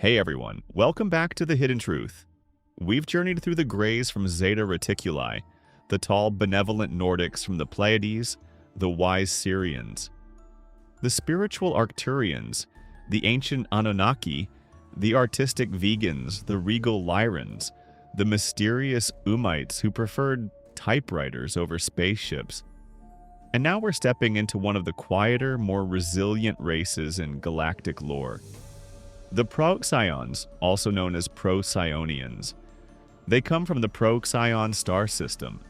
Hey everyone, welcome back to The Hidden Truth. We've journeyed through the Greys from Zeta Reticuli, the tall, benevolent Nordics from the Pleiades, the wise Syrians, the spiritual Arcturians, the ancient Anunnaki, the artistic Vegans, the regal Lyrans, the mysterious Umites who preferred typewriters over spaceships. And now we're stepping into one of the quieter, more resilient races in galactic lore. The Procyons, also known as Procyonians. They come from the Procyon star system,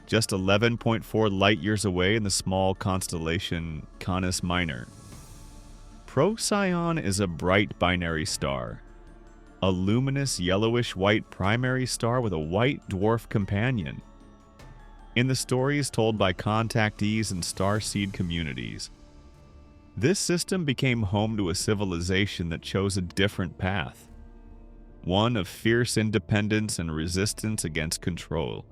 just 11.4 light-years away in the small constellation Canis Minor. Procyon is a bright binary star, a luminous yellowish-white primary star with a white dwarf companion. In the stories told by contactees and starseed communities, this system became home to a civilization that chose a different path, one of fierce independence and resistance against control.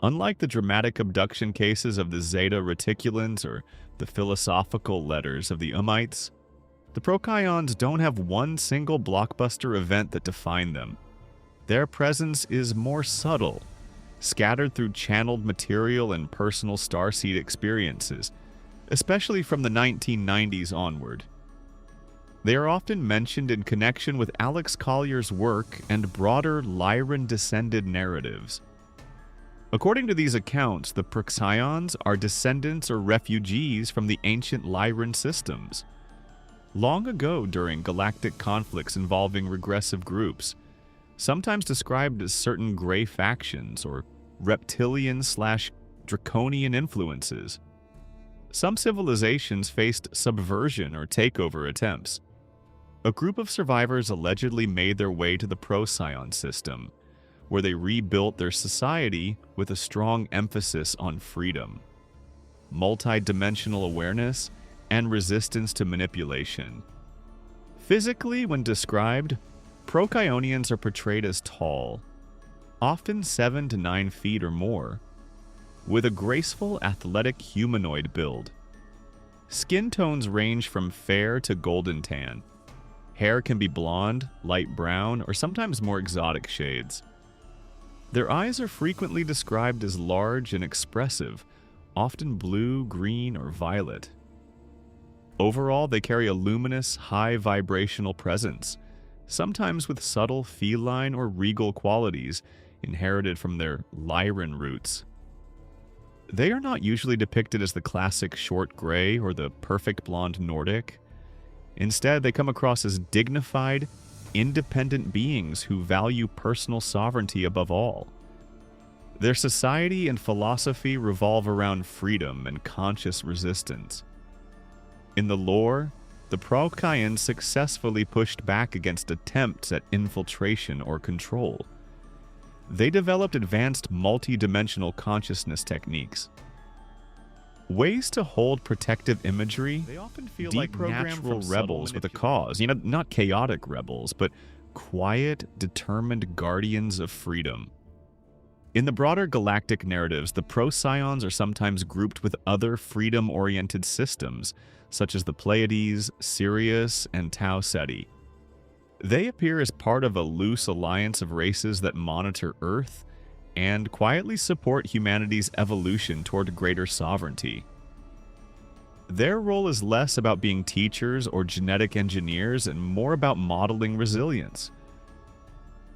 Unlike the dramatic abduction cases of the Zeta Reticulans or the philosophical letters of the Umites, the Procyons don't have one single blockbuster event that defined them. Their presence is more subtle, scattered through channeled material and personal starseed experiences, especially from the 1990s onward. They are often mentioned in connection with Alex Collier's work and broader Lyran-descended narratives. According to these accounts, the Procyons are descendants or refugees from the ancient Lyran systems. Long ago, during galactic conflicts involving regressive groups, sometimes described as certain gray factions or reptilian/draconian influences, some civilizations faced subversion or takeover attempts. A group of survivors allegedly made their way to the Procyon system, where they rebuilt their society with a strong emphasis on freedom, multi-dimensional awareness, and resistance to manipulation. Physically, when described, Procyonians are portrayed as tall, often 7 to 9 feet or more, with a graceful, athletic humanoid build. Skin tones range from fair to golden tan. Hair can be blonde, light brown, or sometimes more exotic shades. Their eyes are frequently described as large and expressive, often blue, green, or violet. Overall, they carry a luminous, high-vibrational presence, sometimes with subtle feline or regal qualities inherited from their Lyran roots. They are not usually depicted as the classic short gray or the perfect blonde Nordic. Instead, they come across as dignified, independent beings who value personal sovereignty above all. Their society and philosophy revolve around freedom and conscious resistance. In the lore, the Procyons successfully pushed back against attempts at infiltration or control. They developed advanced multi-dimensional consciousness techniques, ways to hold protective imagery. They often feel like natural rebels with a cause. Not chaotic rebels, but quiet, determined guardians of freedom. In the broader galactic narratives, the Procyons are sometimes grouped with other freedom-oriented systems, such as the Pleiades, Sirius, and Tau Ceti. They appear as part of a loose alliance of races that monitor Earth and quietly support humanity's evolution toward greater sovereignty. Their role is less about being teachers or genetic engineers and more about modeling resilience,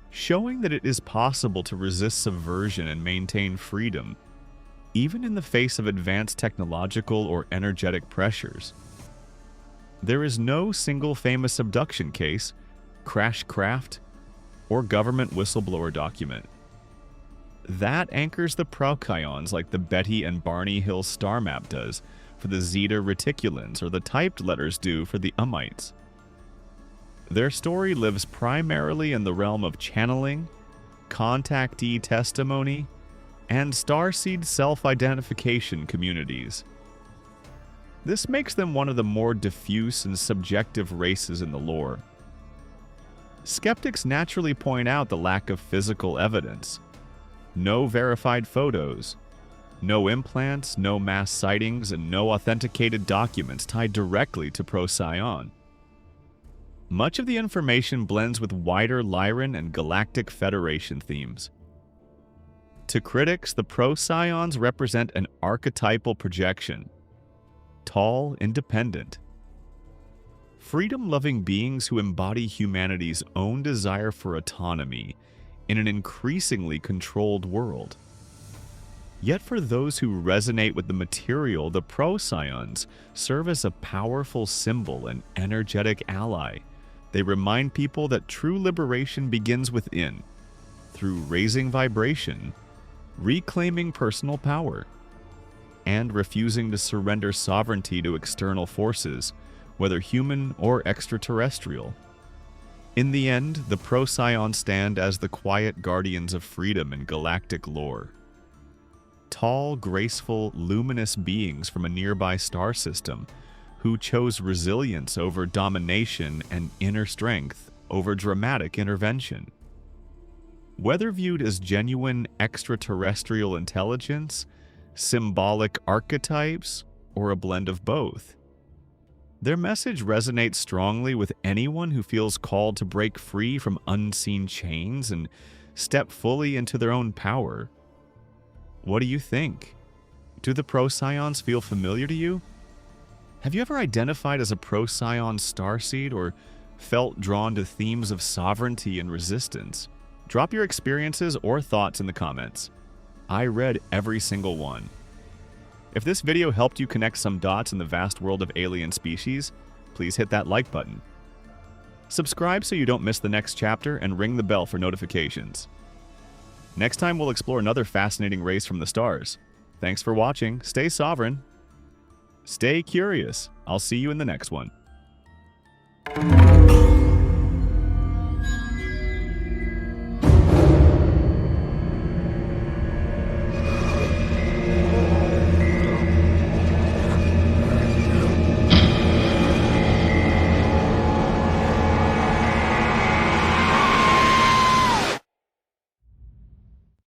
showing that it is possible to resist subversion and maintain freedom, even in the face of advanced technological or energetic pressures. There is no single famous abduction case, crash craft, or government whistleblower document that anchors the Procyons like the Betty and Barney Hill star map does for the Zeta Reticulans or the typed letters do for the Umites. Their story lives primarily in the realm of channeling, contactee testimony, and starseed self-identification communities. This makes them one of the more diffuse and subjective races in the lore. Skeptics naturally point out the lack of physical evidence. No verified photos, no implants, no mass sightings, and no authenticated documents tied directly to Procyon. Much of the information blends with wider Lyran and Galactic Federation themes. To critics, the Procyons represent an archetypal projection. Tall, independent, freedom-loving beings who embody humanity's own desire for autonomy in an increasingly controlled world. Yet for those who resonate with the material, the Procyons serve as a powerful symbol and energetic ally. They remind people that true liberation begins within, through raising vibration, reclaiming personal power, and refusing to surrender sovereignty to external forces, whether human or extraterrestrial. In the end, the Procyons stand as the quiet guardians of freedom in galactic lore. Tall, graceful, luminous beings from a nearby star system who chose resilience over domination and inner strength over dramatic intervention. Whether viewed as genuine extraterrestrial intelligence, symbolic archetypes, or a blend of both, their message resonates strongly with anyone who feels called to break free from unseen chains and step fully into their own power. What do you think? Do the Procyons feel familiar to you? Have you ever identified as a Procyon starseed or felt drawn to themes of sovereignty and resistance? Drop your experiences or thoughts in the comments. I read every single one. If this video helped you connect some dots in the vast world of alien species, please hit that like button. Subscribe so you don't miss the next chapter and ring the bell for notifications. Next time we'll explore another fascinating race from the stars. Thanks for watching. Stay sovereign. Stay curious. I'll see you in the next one.